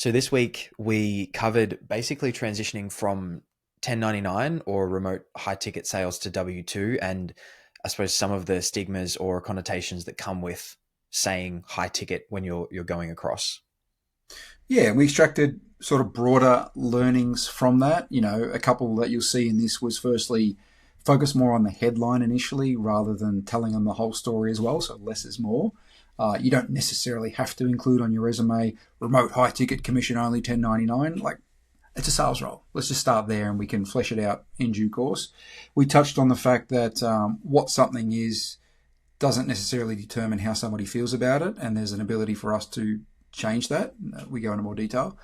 So this week we covered basically transitioning from 1099 or remote high ticket sales to W2, and I suppose some of the stigmas or connotations that come with saying high ticket when you're going across. Yeah, we extracted sort of broader learnings from that. A couple that you'll see in this was firstly focus more on the headline initially rather than telling them the whole story as well. So less is more. You don't necessarily have to include on your resume remote high ticket commission only 1099. Like, it's a sales role. Let's just start there and we can flesh it out in due course. We touched on the fact that what something is doesn't necessarily determine how somebody feels about it, and there's an ability for us to change that. We go into more detail.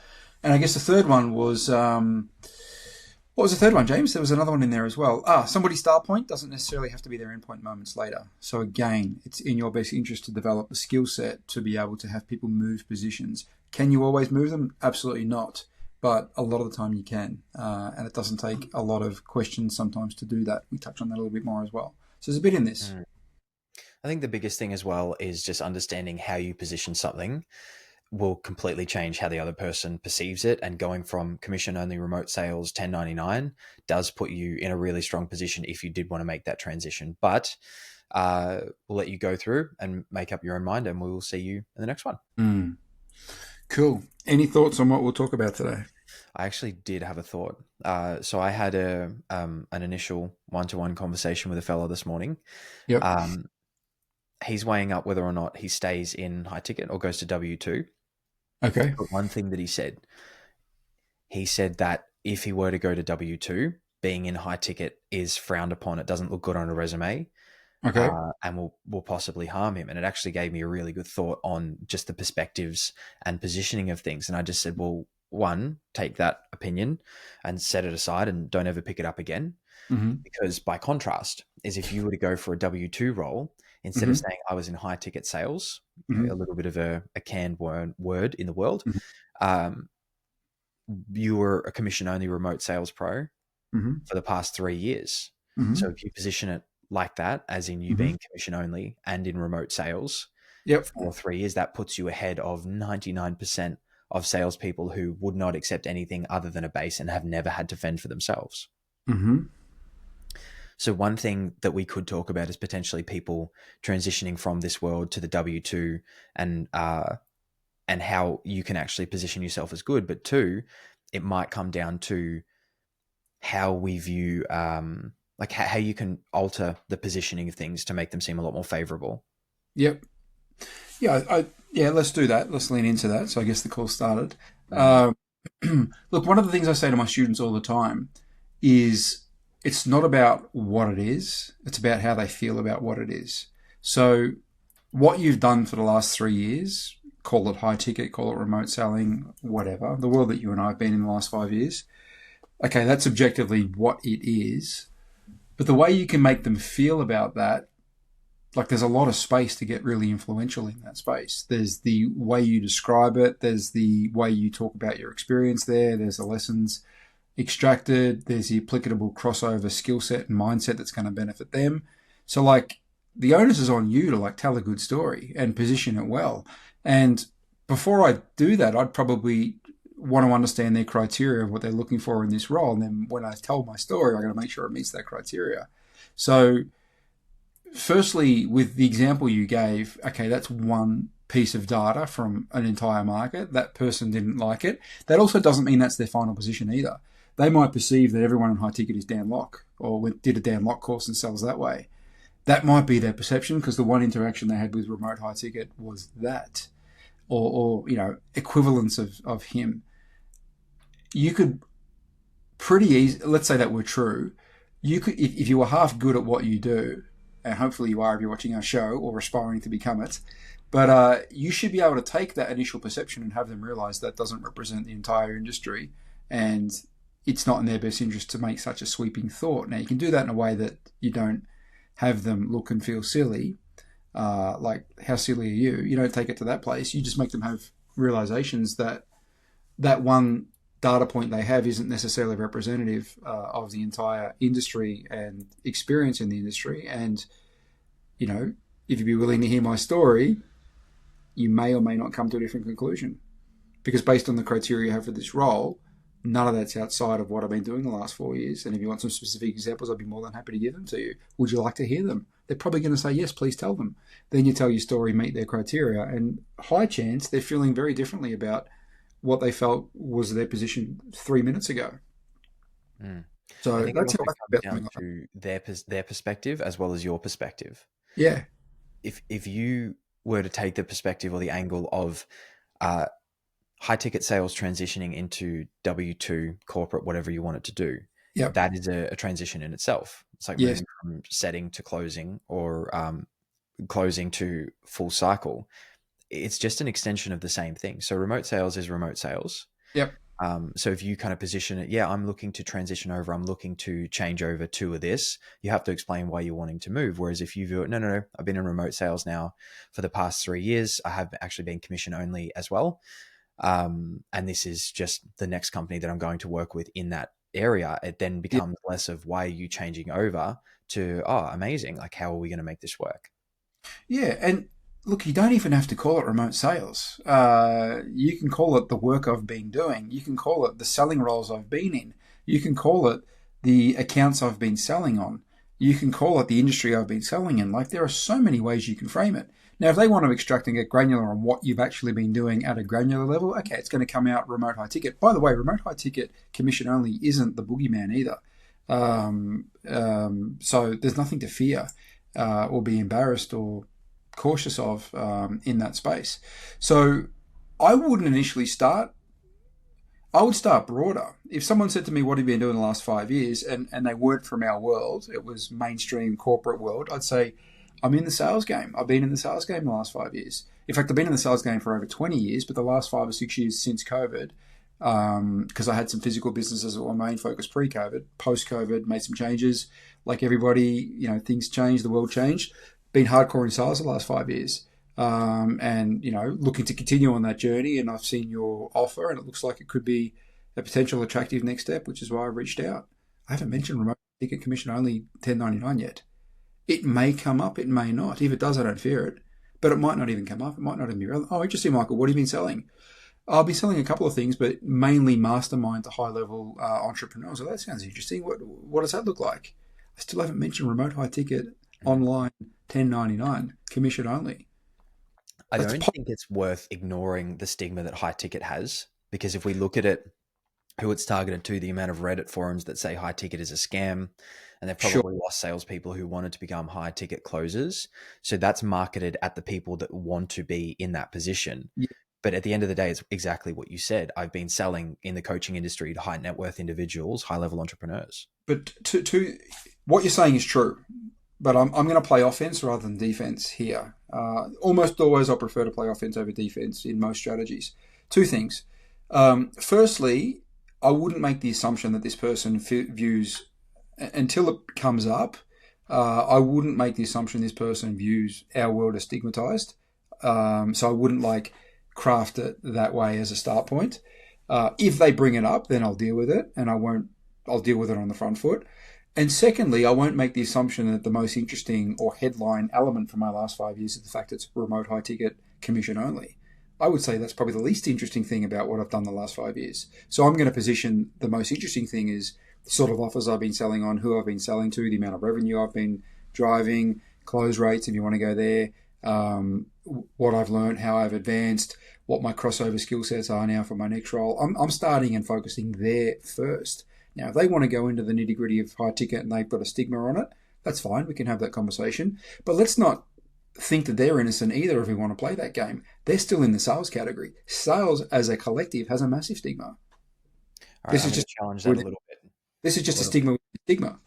And I guess the third one was what was the third one, James? There was another one in there as well. Somebody's start point doesn't necessarily have to be their endpoint moments later. So again, it's in your best interest to develop the skill set to be able to have people move positions. Can you always move them? Absolutely not. But a lot of the time you can. And it doesn't take a lot of questions sometimes to do that. We touch on that a little bit more as well. So there's a bit in this. I think the biggest thing as well is just understanding how you position something will completely change how the other person perceives it. And going from commission only remote sales 1099 does put you in a really strong position if you did want to make that transition. But we'll let you go through and make up your own mind, and we will see you in the next one. Cool. Any thoughts on what we'll talk about today? I actually did have a thought. So I had an initial one-to-one conversation with a fellow this morning. Yep. He's weighing up whether or not he stays in high ticket or goes to W2. Okay. But one thing that he said that if he were to go to W2, being in high ticket is frowned upon. It doesn't look good on a resume. Okay. And will possibly harm him. And it actually gave me a really good thought on just the perspectives and positioning of things. And I just said, well, one, take that opinion and set it aside and don't ever pick it up again. Mm-hmm. Because by contrast, is if you were to go for a W2 role, instead of saying I was in high ticket sales, a little bit of a canned word in the world, you were a commission only remote sales pro for the past 3 years. So if you position it like that, as in you being commission only and in remote sales for 3 years, that puts you ahead of 99% of salespeople who would not accept anything other than a base and have never had to fend for themselves. So one thing that we could talk about is potentially people transitioning from this world to the W2 and how you can actually position yourself as good. But two, it might come down to how we view, like how you can alter the positioning of things to make them seem a lot more favorable. Yep. Yeah, let's do that. Let's lean into that. So I guess the call started. Look, one of the things I say to my students all the time is it's not about what it is. It's about how they feel about what it is. So what you've done for the last 3 years, call it high ticket, call it remote selling, whatever, the world that you and I have been in the last 5 years, okay, that's objectively what it is. But the way you can make them feel about that, like there's a lot of space to get really influential in that space. There's the way you describe it. There's the way you talk about your experience there. There's the lessons extracted. There's the applicable crossover skill set and mindset that's going to benefit them. So like the onus is on you to like tell a good story and position it well. And before I do that, I'd probably want to understand their criteria of what they're looking for in this role. And then when I tell my story, I got to make sure it meets that criteria. So firstly, with the example you gave, okay, that's one piece of data from an entire market. That person didn't like it. That also doesn't mean that's their final position either. They might perceive that everyone in high ticket is Dan Locke or did a Dan Locke course and sells that way. That might be their perception because the one interaction they had with remote high ticket was that, or equivalence of him. You could pretty easy. Let's say that were true. You could, if you were half good at what you do, and hopefully you are if you're watching our show or aspiring to become it. But you should be able to take that initial perception and have them realize that doesn't represent the entire industry, and it's not in their best interest to make such a sweeping thought. Now, you can do that in a way that you don't have them look and feel silly, like, how silly are you? You don't take it to that place. You just make them have realizations that that one data point they have isn't necessarily representative of the entire industry and experience in the industry. And, if you'd be willing to hear my story, you may or may not come to a different conclusion. because based on the criteria you have for this role, none of that's outside of what I've been doing the last 4 years. And if you want some specific examples, I'd be more than happy to give them to you. Would you like to hear them? They're probably going to say, yes, please tell them. Then you tell your story, meet their criteria, and high chance they're feeling very differently about what they felt was their position 3 minutes ago. Mm. So I think it that's also how I comes think about down something like to their perspective as well as your perspective. that. Yeah. If you were to take the perspective or the angle of high ticket sales transitioning into W2 corporate, whatever you want it to do, Yep. that is a transition in itself. It's like Yes. moving from setting to closing, or closing to full cycle. It's just an extension of the same thing. So remote sales is remote sales. Yep. So if you kind of position it, yeah, I'm looking to transition over, I'm looking to change over to this, you have to explain why you're wanting to move. Whereas if you view it, no, I've been in remote sales now for the past 3 years. I have actually been commission only as well. And this is just the next company that I'm going to work with in that area. It then becomes less of why are you changing over to, oh, amazing. Like, how are we going to make this work? Yeah. And look, you don't even have to call it remote sales. You can call it the work I've been doing. You can call it the selling roles I've been in. You can call it the accounts I've been selling on. You can call it the industry I've been selling in. Like, there are so many ways you can frame it. Now, if they want to extract and get granular on what you've actually been doing at a granular level, okay, it's going to come out remote high ticket. By the way, remote high ticket commission only isn't the boogeyman either. So there's nothing to fear or be embarrassed or cautious of in that space. So I wouldn't initially start. I would start broader. If someone said to me, what have you been doing the last 5 years? And they weren't from our world, it was mainstream corporate world, I'd say, I'm in the sales game. I've been in the sales game the last 5 years. In fact, I've been in the sales game for over 20 years, but the last 5 or 6 years since COVID, because I had some physical businesses that were my main focus pre-COVID, post-COVID, made some changes. Like everybody, things changed, the world changed. Been hardcore in sales the last 5 years. And, looking to continue on that journey. And I've seen your offer and it looks like it could be a potential attractive next step, which is why I reached out. I haven't mentioned remote ticket commission only 1099 yet. It may come up, it may not. If it does, I don't fear it. But it might not even come up. It might not even be relevant. Oh, interesting, Michael. What have you been selling? I'll be selling a couple of things, but mainly mastermind to high-level entrepreneurs. So that sounds interesting. What does that look like? I still haven't mentioned remote high ticket, online, 1099, commission only. I don't think it's worth ignoring the stigma that high ticket has, because if we look at it, who it's targeted to, the amount of Reddit forums that say high ticket is a scam, and they've probably lost salespeople who wanted to become high ticket closers. So that's marketed at the people that want to be in that position. Yeah. But at the end of the day, it's exactly what you said. I've been selling in the coaching industry to high net worth individuals, high level entrepreneurs. But to what you're saying is true. But I'm going to play offense rather than defense here. Almost always I prefer to play offense over defense in most strategies. Two things. Firstly, I wouldn't make the assumption that this person views, until it comes up, I wouldn't make the assumption this person views our world as stigmatized. So I wouldn't craft it that way as a start point. If they bring it up, then I'll deal with it, and I'll deal with it on the front foot. And secondly, I won't make the assumption that the most interesting or headline element from my last 5 years is the fact it's remote high ticket commission only. I would say that's probably the least interesting thing about what I've done the last 5 years. So I'm going to position the most interesting thing is the sort of offers I've been selling on, who I've been selling to, the amount of revenue I've been driving, close rates if you want to go there, what I've learned, how I've advanced, what my crossover skill sets are now for my next role. I'm starting and focusing there first. Now, if they want to go into the nitty-gritty of high ticket and they've got a stigma on it, that's fine. We can have that conversation. But let's not think that they're innocent either if we want to play that game. They're still in the sales category. Sales as a collective has a massive stigma. All right, I'm just challenge that a little bit. This is just a stigma with a stigma.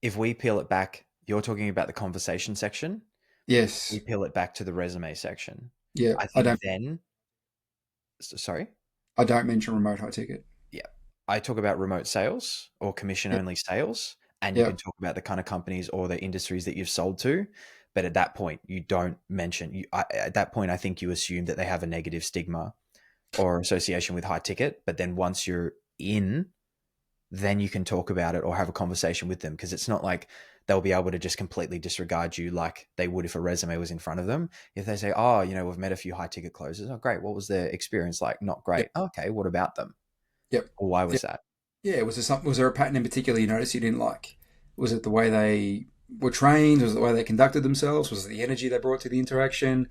If we peel it back, you're talking about the conversation section. Yes. We peel it back to the resume section. Yeah. I think sorry? I don't mention remote high ticket. Yeah. I talk about remote sales or commission only sales, and you can talk about the kind of companies or the industries that you've sold to. But at that point, you don't mention, at that point, I think you assume that they have a negative stigma or association with high ticket. But then once you're in then you can talk about it or have a conversation with them, because it's not like they'll be able to just completely disregard you like they would if a resume was in front of them. If they say, oh, we've met a few high ticket closers. Oh, great. What was their experience like? Not Yep. great. Okay. What about them? Yep. Or why Yep. was that? Yeah. Was there a pattern in particular you noticed you didn't like? Was it the way they were trained? Was it the way they conducted themselves? Was it the energy they brought to the interaction?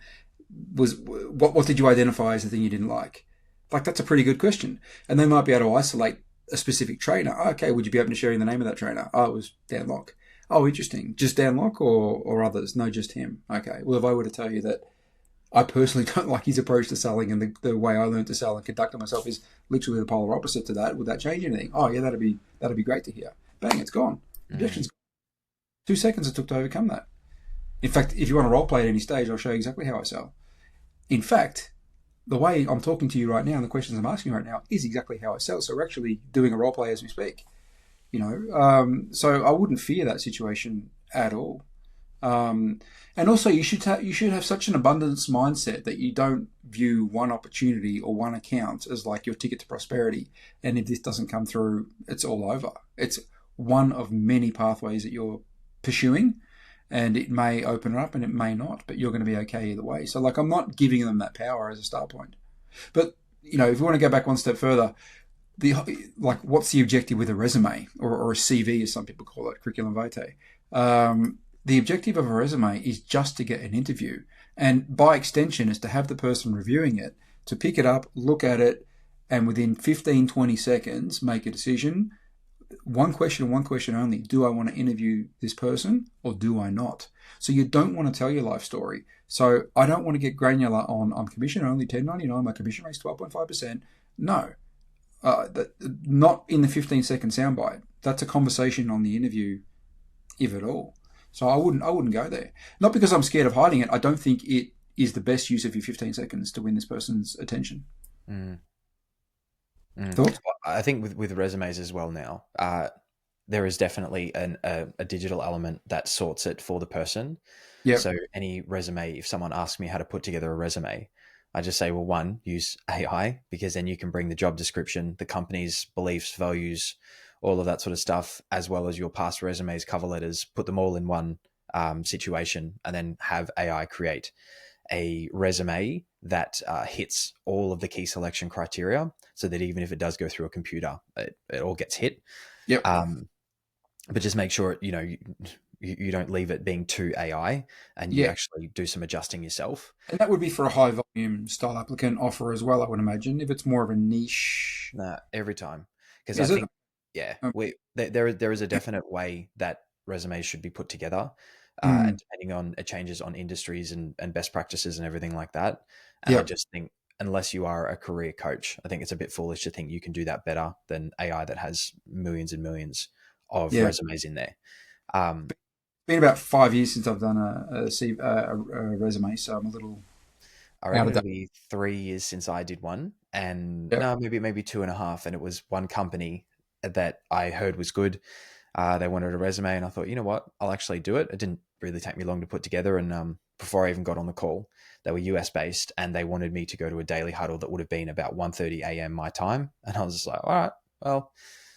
What did you identify as the thing you didn't like? Like, that's a pretty good question. And they might be able to isolate a specific trainer. Okay, would you be open to sharing the name of that trainer? Oh, it was Dan Locke. Oh, interesting. Just Dan Locke or others? No, just him. Okay. Well, if I were to tell you that I personally don't like his approach to selling, and the way I learned to sell and conduct myself is literally the polar opposite to that, would that change anything? Oh, yeah, that'd be great to hear. Bang, it's gone. Objections. 2 seconds it took to overcome that. In fact, if you want to role play at any stage, I'll show you exactly how I sell. In fact, the way I'm talking to you right now and the questions I'm asking right now is exactly how I sell. So we're actually doing a role play as we speak. So I wouldn't fear that situation at all. And also, you should have such an abundance mindset that you don't view one opportunity or one account as like your ticket to prosperity. And if this doesn't come through, it's all over. It's one of many pathways that you're pursuing, and it may open it up and it may not, but you're going to be okay either way. So, like, I'm not giving them that power as a start point. But, if you want to go back one step further, what's the objective with a resume or a CV, as some people call it, curriculum vitae? The objective of a resume is just to get an interview. And by extension is to have the person reviewing it, to pick it up, look at it, and within 15, 20 seconds, make a decision. One question and one question only. Do I want to interview this person or do I not? So you don't want to tell your life story. So I don't want to get granular on I'm commission only, 1099, my commission rate's 12.5%. No, not in the 15-second soundbite. That's a conversation on the interview, if at all. So I wouldn't go there. Not because I'm scared of hiding it. I don't think it is the best use of your 15 seconds to win this person's attention. Thoughts? I think with resumes as well now, there is definitely a digital element that sorts it for the person. Yep. So any resume, if someone asks me how to put together a resume, I just say, well, one, use AI, because then you can bring the job description, the company's beliefs, values, all of that sort of stuff, as well as your past resumes, cover letters, put them all in one situation, and then have AI create a resume that hits all of the key selection criteria, so that even if it does go through a computer, it all gets hit. Yep. But just make sure you don't leave it being too AI, and you actually do some adjusting yourself. And that would be for a high volume style applicant offer as well, I would imagine. If it's more of a niche, every time, because I think there is a definite way that resumes should be put together. And depending on it changes on industries and best practices and everything like that. And I just think, unless you are a career coach, I think it's a bit foolish to think you can do that better than AI that has millions and millions of resumes in there. It's been about 5 years since I've done a resume, so I'm a little. I reckon it'll be 3 years since I did one, and maybe 2.5, and it was one company that I heard was good. They wanted a resume, and I thought, you know what, I'll actually do it. It didn't really take me long to put together. And before I even got on the call, they were US based, and they wanted me to go to a daily huddle that would have been about 1:30 a.m. my time. And I was just like, all right, well,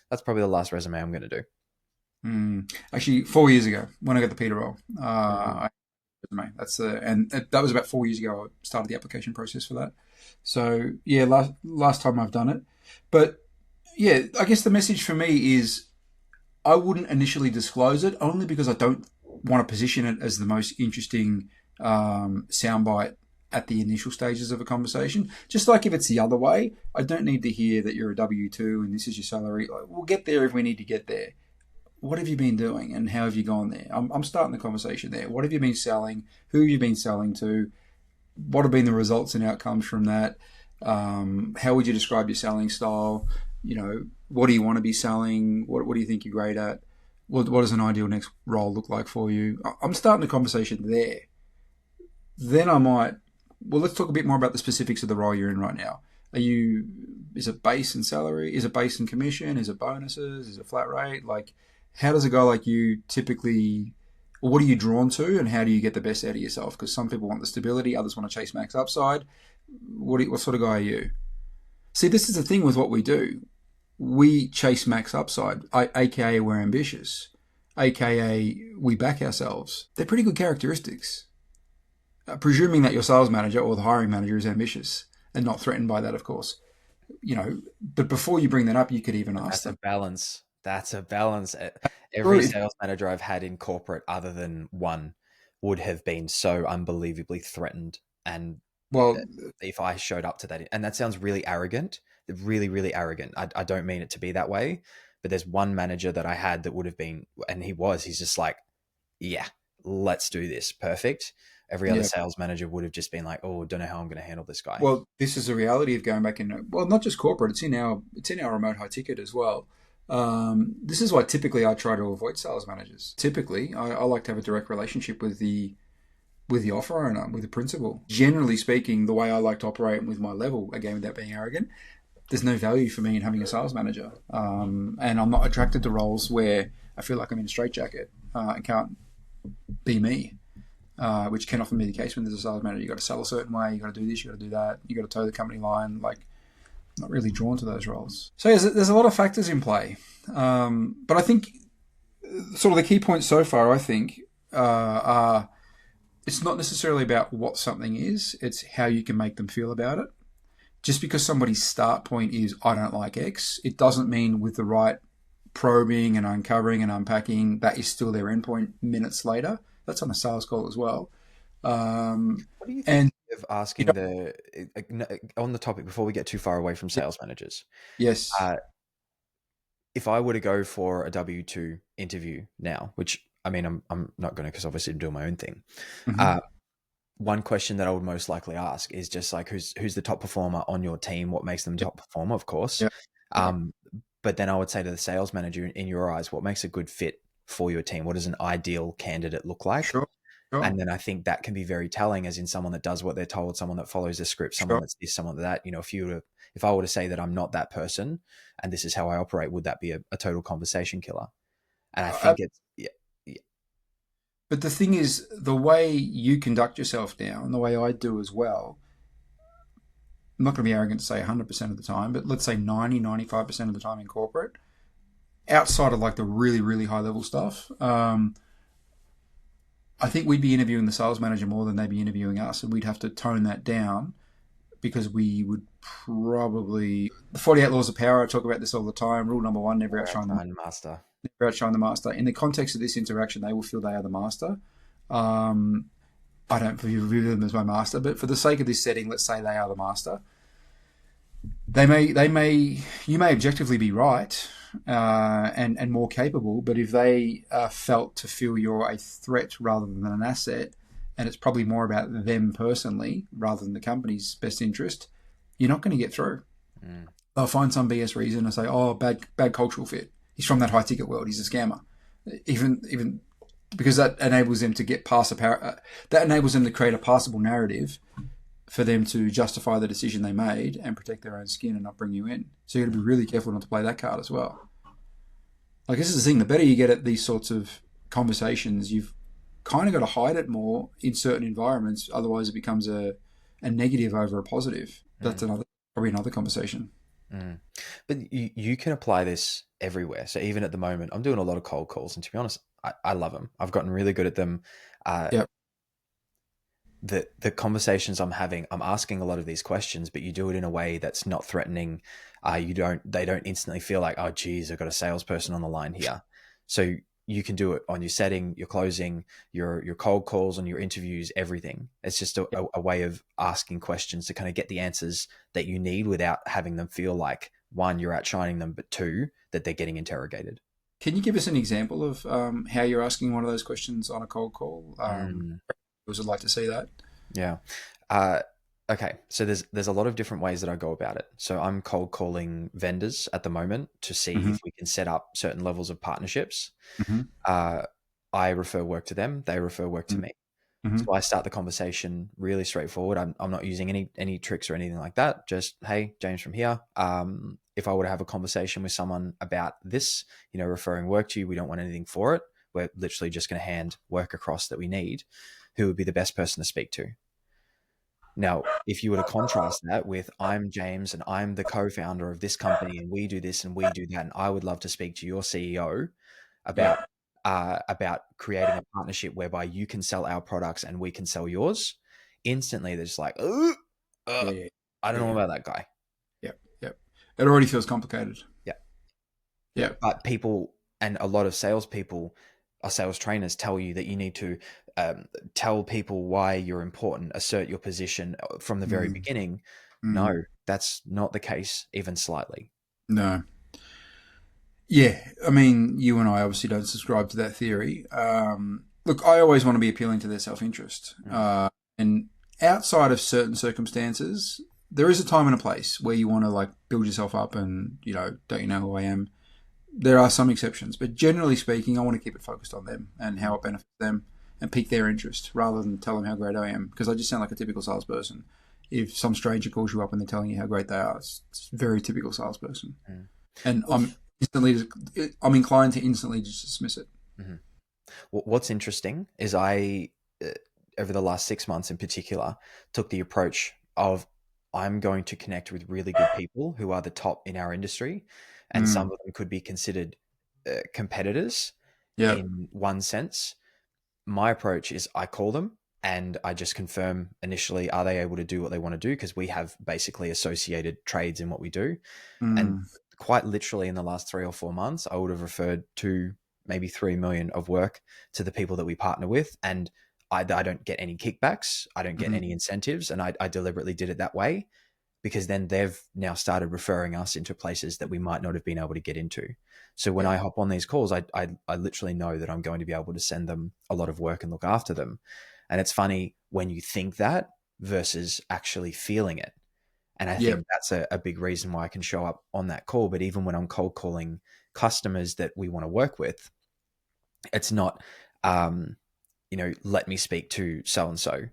that's probably the last resume I'm going to do. Actually, 4 years ago, when I got the Peter role, resume. And that was about 4 years ago. I started the application process for that. So yeah, last time I've done it. But yeah, I guess the message for me is, I wouldn't initially disclose it, only because I don't want to position it as the most interesting soundbite at the initial stages of a conversation. Just like if it's the other way, I don't need to hear that you're a W-2 and this is your salary. We'll get there if we need to get there. What have you been doing and how have you gone there? I'm starting the conversation there. What have you been selling? Who have you been selling to? What have been the results and outcomes from that? How would you describe your selling style? What do you want to be selling? What do you think you're great at? What does an ideal next role look like for you? I'm starting the conversation there. Then let's talk a bit more about the specifics of the role you're in right now. Is it base and salary? Is it base and commission? Is it bonuses? Is it flat rate? Like, how does a guy like you typically, or what are you drawn to, and how do you get the best out of yourself? Because some people want the stability, others want to chase max upside. What sort of guy are you? See, this is the thing with what we do. we chase max upside, aka we're ambitious, aka we back ourselves. They're pretty good characteristics. Presuming that your sales manager or the hiring manager is ambitious and not threatened by that, of course. But before you bring that up, you could even ask them. That's a balance. Every True. sales manager I've had in corporate, other than one, would have been so unbelievably threatened. And Well, if I showed up to that, and that sounds really arrogant, really, really arrogant. I don't mean it to be that way, but there's one manager that I had that would have been, and he's just like, yeah, let's do this. Perfect. Every other yeah. sales manager would have just been like, oh, don't know how I'm going to handle this guy. Well, this is a reality of going back in. Well, not just corporate; it's in our remote high ticket as well. This is why typically I try to avoid sales managers. Typically, I like to have a direct relationship with the offer owner, with the principal. Generally speaking, the way I like to operate with my level, again, without being arrogant, there's no value for me in having a sales manager, and I'm not attracted to roles where I feel like I'm in a straitjacket and can't be me. Which can often be the case when there's a sales manager. You got to sell a certain way. You got to do this. You got to do that. You got to toe the company line. Like, not really drawn to those roles. So there's a lot of factors in play. But I think sort of the key points so far, I think, are it's not necessarily about what something is. It's how you can make them feel about it. Just because somebody's start point is I don't like X, it doesn't mean with the right probing and uncovering and unpacking that is still their endpoint minutes later. That's on a sales call as well. What do you think of asking on the topic before we get too far away from sales managers? Yes. If I were to go for a W-2 interview now, which I mean, I'm not going to, because obviously I'm doing my own thing. Mm-hmm. One question that I would most likely ask is just like, who's the top performer on your team? What makes them top performer, of course. Yeah. But then I would say to the sales manager, in your eyes, what makes a good fit for your team? What does an ideal candidate look like? Sure. Sure. And then I think that can be very telling, as in someone that does what they're told, someone that follows the script, someone Sure. that's this, someone that, if I were to say that I'm not that person and this is how I operate, would that be a total conversation killer? And I think it's, yeah. But the thing is, the way you conduct yourself now, and the way I do as well, I'm not going to be arrogant to say 100% of the time, but let's say 95% of the time in corporate, outside of like the really, really high level stuff, I think we'd be interviewing the sales manager more than they'd be interviewing us, and we'd have to tone that down because we would probably the 48 laws of power. I talk about this all the time. Rule number one: never outshine the master. Never outshine the master. In the context of this interaction, they will feel they are the master. I don't view them as my master, but for the sake of this setting, let's say they are the master. You may objectively be right and more capable, but if they felt to feel you're a threat rather than an asset, and it's probably more about them personally rather than the company's best interest, you're not going to get through. They'll find some BS reason and say, "Oh, bad cultural fit. He's from that high ticket world. He's a scammer." Even because that enables them to get past that enables them to create a passable narrative for them to justify the decision they made and protect their own skin and not bring you in. So you got to be really careful not to play that card as well. Like, this is the thing: the better you get at these sorts of conversations, you've kind of got to hide it more in certain environments. Otherwise, it becomes a negative over a positive. That's probably another conversation. But you can apply this everywhere. So even at the moment, I'm doing a lot of cold calls, and to be honest, I love them. I've gotten really good at them. Yep. The conversations I'm having, I'm asking a lot of these questions, but you do it in a way that's not threatening. They don't instantly feel like, oh, geez, I've got a salesperson on the line here. So you can do it on your setting, your closing, your cold calls, on your interviews, everything. It's just a way of asking questions to kind of get the answers that you need without having them feel like, one, you're outshining them, but two, that they're getting interrogated. Can you give us an example of how you're asking one of those questions on a cold call? Would like to see that. Yeah. Okay. So there's a lot of different ways that I go about it. So I'm cold calling vendors at the moment to see if we can set up certain levels of partnerships. I refer work to them. They refer work to me. So I start the conversation really straightforward. I'm not using any tricks or anything like that. Just, hey, James from here. If I were to have a conversation with someone about this, referring work to you, we don't want anything for it. We're literally just going to hand work across that we need. Who would be the best person to speak to? Now, if you were to contrast that with I'm James and I'm the co-founder of this company and we do this and we do that, and I would love to speak to your CEO Yeah, about creating a partnership whereby you can sell our products and we can sell yours. Instantly, they're just like, oh, yeah, yeah, I don't yeah, know yeah, about that guy. yeah, yeah. It already feels complicated. Yeah, Yeah. but people and a lot of salespeople or sales trainers tell you that you need to tell people why you're important, assert your position from the very Mm, beginning. mm, No, that's not the case, even slightly. no. Yeah, I mean, you and I obviously don't subscribe to that theory. Look, I always want to be appealing to their self-interest, Mm, and outside of certain circumstances, there is a time and a place where you want to like build yourself up, and don't you know who I am? There are some exceptions, but generally speaking, I want to keep it focused on them and mm, how it benefits them, and pique their interest rather than tell them how great I am, because I just sound like a typical salesperson. If some stranger calls you up and they're telling you how great they are, it's very typical salesperson. mm. And Well, I'm inclined to instantly just dismiss it. mhm. What's interesting is uh, over the last 6 months in particular, took the approach of I'm going to connect with really good people who are the top in our industry, and some Mm. of them could be considered competitors Yeah. in one sense. My approach is I call them and I just confirm initially, are they able to do what they want to do? Because we have basically associated trades in what we do. And Mm. quite literally in the last 3 or 4 months, I would have referred to maybe 3 million of work to the people that we partner with. And I don't get any kickbacks. I don't get Mm. any incentives. And I deliberately did it that way because then they've now started referring us into places that we might not have been able to get into. So when Yeah. I hop on these calls, I literally know that I'm going to be able to send them a lot of work and look after them. And it's funny when you think that versus actually feeling it. And I Yeah. think that's a big reason why I can show up on that call. But even when I'm cold calling customers that we want to work with, it's not, um, let me speak to so and so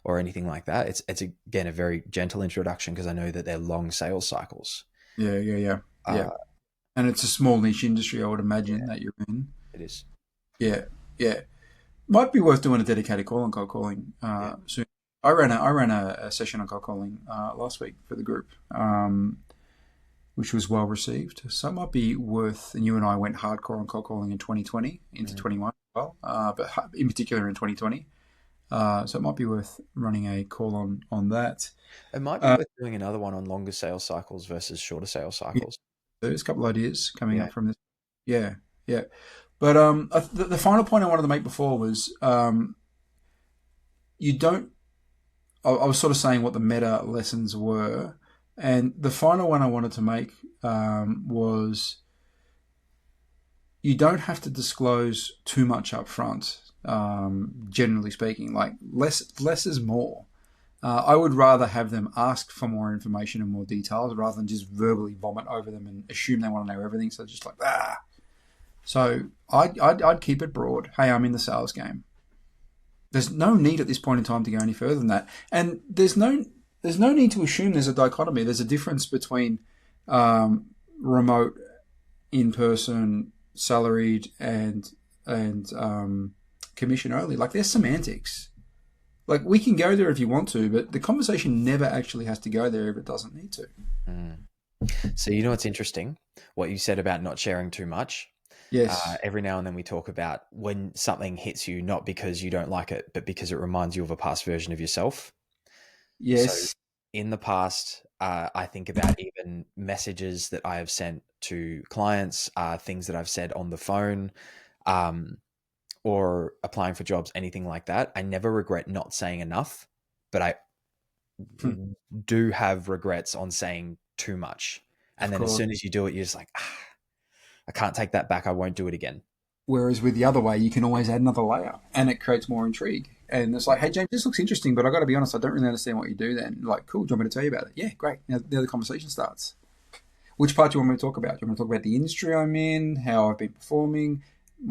or anything like that. It's again a very gentle introduction because I know that they're long sales cycles. Yeah. Yeah. Yeah. Yeah. Uh, And it's a small niche industry, I would imagine, yeah, that you're in. it is. Yeah. Yeah. Might be worth doing a dedicated call on cold calling Yeah. soon. I ran a session on cold calling last week for the group, which was well received. So it might be worth. And you and I went hardcore on cold calling in 2020 into Mhm. 21 as well, but in particular in 2020. So it might be worth running a call on that. It might be Uh, worth doing another one on longer sales cycles versus shorter sales yeah, cycles. there's a couple of ideas coming Yeah. up from this. Yeah, yeah. But the final point I wanted to make before was you don't. I was sort of saying what the meta lessons were, and the final one I wanted to make was you don't have to disclose too much up front. Generally speaking, like less is more. I would rather have them ask for more information and more details rather than just verbally vomit over them and assume they want to know everything. So just like So I'd keep it broad. Hey, I'm in the sales game. There's no need at this point in time to go any further than that, and there's no need to assume there's a dichotomy. There's a difference between remote, in person, salaried, and commission only. Like there's semantics. Like we can go there if you want to, but the conversation never actually has to go there if it doesn't need to. Mm. So what's interesting? What you said about not sharing too much. Yes. Every now and then we talk about when something hits you, not because you don't like it, but because it reminds you of a past version of yourself. So Yes. in the past, I think about even messages that I have sent to clients, things that I've said on the phone, um, or applying for jobs, anything like that. I never regret not saying enough, but I Hmm. do have regrets on saying too much. And Of then as course. soon as you do it, you're just like, I can't take that back. I won't do it again. Whereas with the other way, you can always add another layer, and it creates more intrigue. And it's like, hey James, this looks interesting, but I got to be honest, I don't really understand what you do. Then, like, cool. Do you want me to tell you about it? Yeah, great. Now the conversation starts. Which part do you want me to talk about? Do you want me to talk about the industry I'm in, how I've been performing,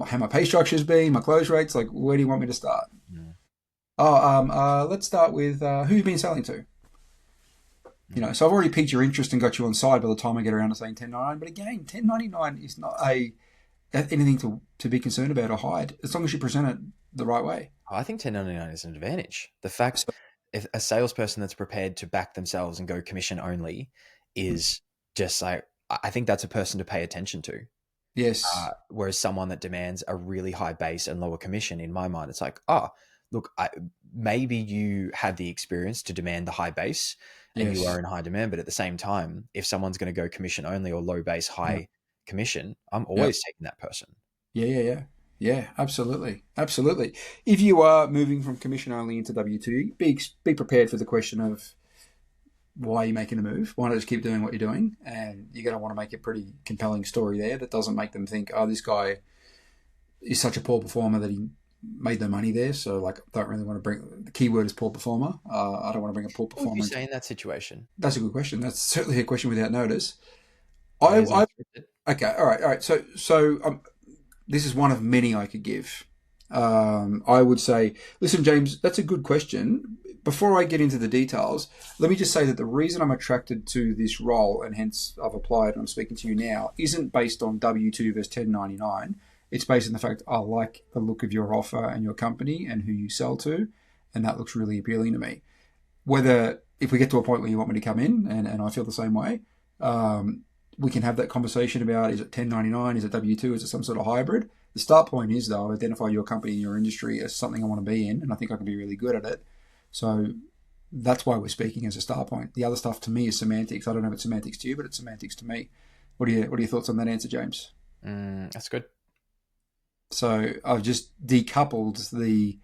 how my pay structure's been, my close rates? Like, where do you want me to start? Mm, Oh, let's start with who you've been selling to. mm, So I've already piqued your interest and got you on side by the time I get around to saying 1099. But again, 1099 is not anything to be concerned about or hide, as long as you present it the right way. I think 1099 is an advantage. The fact So, if a salesperson that's prepared to back themselves and go commission only is just like, I think that's a person to pay attention to. Yes. Whereas someone that demands a really high base and lower commission, in my mind, it's like, oh, look, maybe you have the experience to demand the high base and you are Yes. in high demand. But at the same time, if someone's going to go commission only or low base, Yeah. high commission, I'm Yeah. always taking that person. Yeah. Yeah. Yeah. Yeah. Absolutely. Absolutely. If you are moving from commission only into W2, be prepared for the question of why are you making the move? Why not just keep doing what you're doing? And you're going to want to make a pretty compelling story there that doesn't make them think, oh, this guy is such a poor performer that he made no money there. So, like, don't really want to bring the keyword is poor performer. I don't want to bring a poor What would you performer. say in that situation? That's a good question. That's certainly a question without notice. Where's I unscripted? okay, all right, all right. So this is one of many I could give. I would say, listen, James, that's a good question. Before I get into the details, let me just say that the reason I'm attracted to this role, and hence I've applied and I'm speaking to you now, isn't based on W2 versus 1099. It's based on the fact I like the look of your offer and your company and who you sell to, and that looks really appealing to me. Whether, if we get to a point where you want me to come in, and I feel the same way, we can have that conversation about, is it 1099, is it W2, is it some sort of hybrid? The start point is, though, identify your company and your industry as something I want to be in, and I think I can be really good at it. So that's why we're speaking as a start point. The other stuff to me is semantics. I don't know if it's semantics to you, but it's semantics to me. What are your thoughts on that answer, James? That's good. So I've just decoupled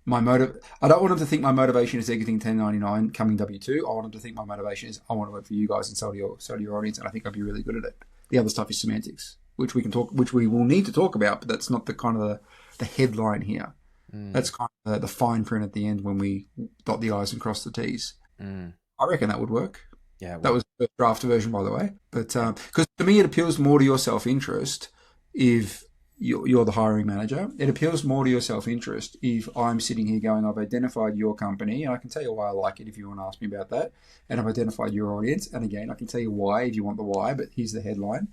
my motive. I don't want them to think my motivation is exiting 1099, coming W2. I want them to think my motivation is I want to work for you guys and sell to your audience, and I think I'd be really good at it. The other stuff is semantics, which we will need to talk about, but that's not the kind of the headline here. That's kind of the fine print at the end when we dot the I's and cross the T's. I reckon that would work. Yeah, that was the draft version, by the way. But because to me, it appeals more to your self-interest if you're the hiring manager. It appeals more to your self-interest if I'm sitting here going, I've identified your company, and I can tell you why I like it if you want to ask me about that. And I've identified your audience. And again, I can tell you why if you want the why, but here's the headline.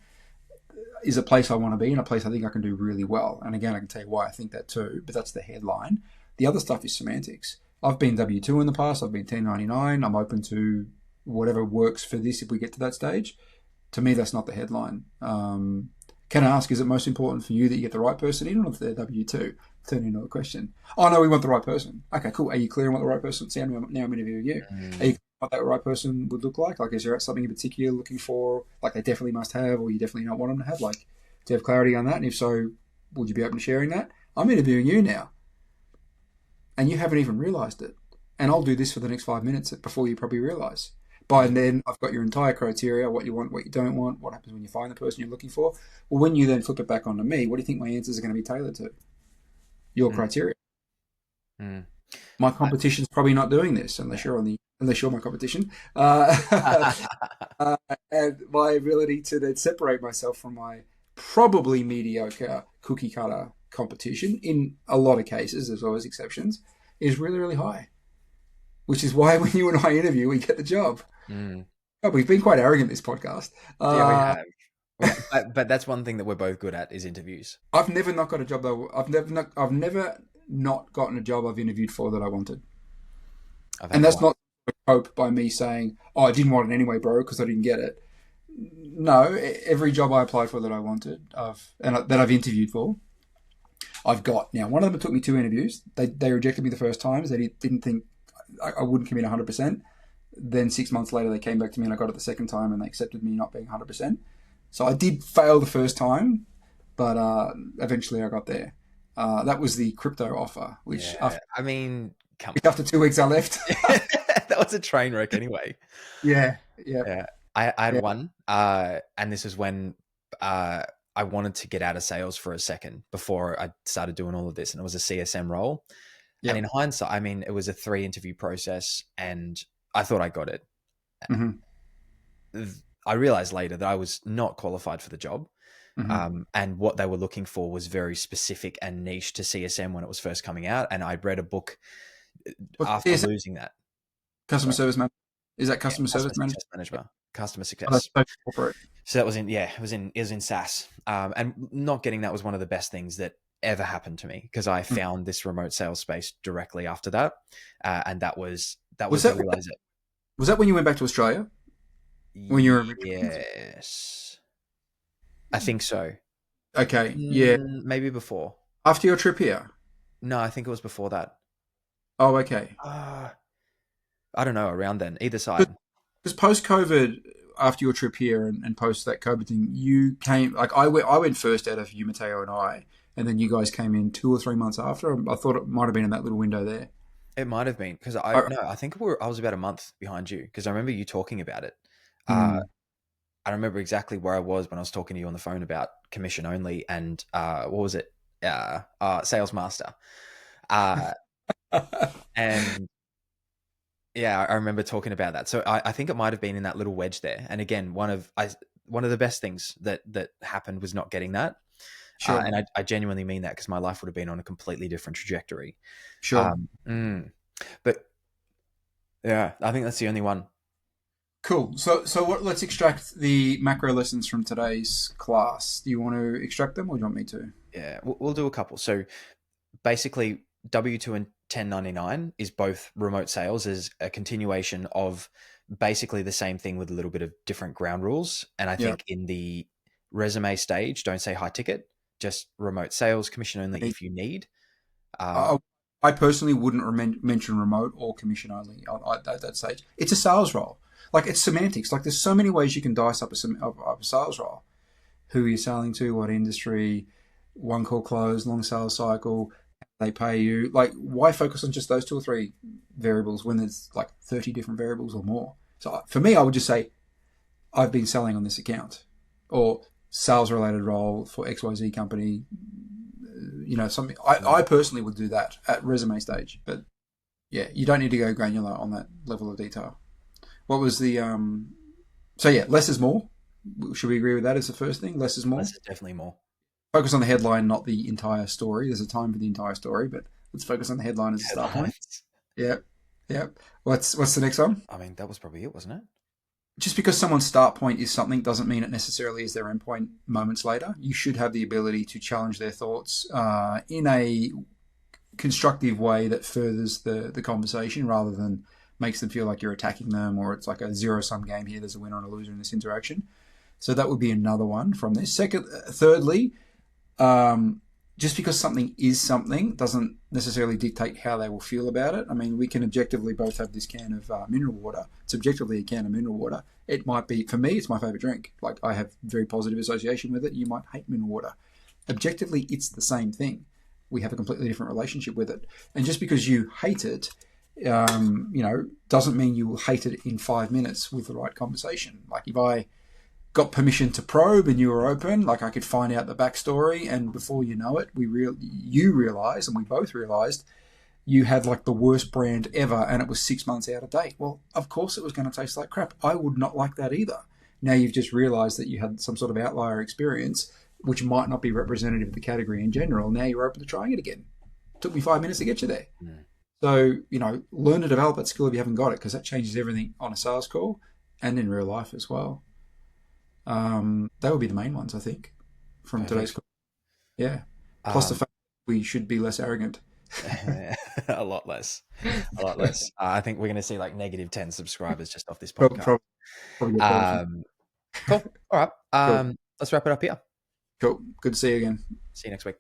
Is a place I want to be and a place I think I can do really well. And again, I can tell you why I think that too, but that's the headline. The other stuff is semantics. I've been W2 in the past. I've been 1099. I'm open to whatever works for this if we get to that stage. To me, that's not the headline. Can I ask, is it most important for you that you get the right person in, or if they're W2? Turn into a question. Oh, no, we want the right person. Okay, cool. Are you clear on what the right person? See, now I'm interviewing you. Are you what that right person would look like? Like, is there something in particular you're looking for, like they definitely must have, or you definitely not want them to have? Like, do you have clarity on that? And if so, would you be open to sharing that? I'm interviewing you now, and you haven't even realised it. And I'll do this for the next 5 minutes before you probably realise. By then, I've got your entire criteria, what you want, what you don't want, what happens when you find the person you're looking for. Well, when you then flip it back onto me, what do you think my answers are going to be tailored to? Your criteria. My competition's probably not doing this unless you're my competition. And my ability to then separate myself from my probably mediocre cookie cutter competition, in a lot of cases, there's always exceptions, is really, really high. Which is why when you and I interview, we get the job. Oh, we've been quite arrogant this podcast. Yeah, we have. But that's one thing that we're both good at is interviews. I've never not got a job though. I've never not gotten a job I've interviewed for that I wanted. And that's not a cope by me saying, oh, I didn't want it anyway, bro, because I didn't get it. No, every job I applied for that I wanted, that I've interviewed for, I've got. Now, one of them took me 2 interviews. They rejected me the first time. They didn't think I wouldn't commit 100%. Then 6 months later, they came back to me and I got it the second time and they accepted me not being 100%. So I did fail the first time, but eventually I got there. That was the crypto offer, which after 2 weeks I left. That was a train wreck anyway. Yeah. I had one, and this is when I wanted to get out of sales for a second before I started doing all of this, and it was a CSM role. Yep. And in hindsight, I mean, it was a 3 interview process, and I thought I got it. I realized later that I was not qualified for the job. And what they were looking for was very specific and niche to CSM when it was first coming out. And I'd read a book after losing that. Customer service manager. Is that customer service manager? Customer success. Oh, that's so corporate. So that was it was in SaaS. And not getting that was one of the best things that ever happened to me, because I found this remote sales space directly after that. And that was That Was was the that realize it. was that when you went back to Australia? When you were in Richmond? Yes, I think so. Okay, yeah. Maybe before. After your trip here? No, I think it was before that. Oh, okay. Uh, I don't know, around then, either side. Because post COVID, after your trip here and post that COVID thing, you came like I went first out of you, Matteo, and I, and then you guys came in 2 or 3 months after. I thought it might have been in that little window there. It might have been because I, I think I was about a month behind you because I remember you talking about it. Uh, mm. I remember exactly where I was when I was talking to you on the phone about commission only and what was it? Sales master. Uh, and yeah, I remember talking about that. So I think it might have been in that little wedge there. And again, one of the best things that happened was not getting that. Sure, And I genuinely mean that because my life would have been on a completely different trajectory. sure. But yeah, I think that's the only one. Cool. So what? Let's extract the macro lessons from today's class. Do you want to extract them, or do you want me to? Yeah, we'll do a couple. So basically, W2 and 1099 is both remote sales as a continuation of basically the same thing with a little bit of different ground rules. And I Yeah. think in the resume stage, don't say high ticket, just remote sales, commission only if you need. I, I personally wouldn't mention remote or commission only at that stage. It's a sales role. Like it's semantics. Like there's so many ways you can dice up a sales role. Who you're selling to, what industry, one call close, long sales cycle, they pay you. Like why focus on just those two or three variables when there's like 30 different variables or more? So for me, I would just say I've been selling on this account or sales related role for XYZ company. Something I personally would do that at resume stage, but yeah, you don't need to go granular on that level of detail. What was the so yeah, less is more. Should we agree with that as the first thing? Less is more. Less is definitely more. Focus on the headline, not the entire story. There's a time for the entire story, but let's focus on the headline as a start point. Headlines. Yeah, yeah. What's the next one? I mean, that was probably it, wasn't it? Just because someone's start point is something doesn't mean it necessarily is their end point moments later. You should have the ability to challenge their thoughts in a constructive way that furthers the conversation rather than makes them feel like you're attacking them or it's like a zero sum game here. There's a winner and a loser in this interaction. So that would be another one from this. Thirdly, just because something is something doesn't necessarily dictate how they will feel about it. I mean, we can objectively both have this can of mineral water. It's objectively a can of mineral water. It might be, for me, it's my favorite drink. Like I have very positive association with it. You might hate mineral water. Objectively, it's the same thing. We have a completely different relationship with it. And just because you hate it, doesn't mean you will hate it in 5 minutes with the right conversation. Like if I got permission to probe and you were open, like I could find out the backstory, and before you know it, you realized, and we both realized, you had like the worst brand ever, and it was 6 months out of date. Well, of course it was going to taste like crap. I would not like that either. Now you've just realized that you had some sort of outlier experience, which might not be representative of the category in general. Now you're open to trying it again. It took me 5 minutes to get you there. Mm. So, learn to develop that skill if you haven't got it, because that changes everything on a sales call and in real life as well. That would be the main ones, I think, from Perfect. today's call. Yeah. Plus the fact that we should be less arrogant. A lot less. A lot less. I think we're going to see like negative 10 subscribers just off this podcast. Probably Cool. All right. cool. Let's wrap it up here. Cool. Good to see you again. See you next week.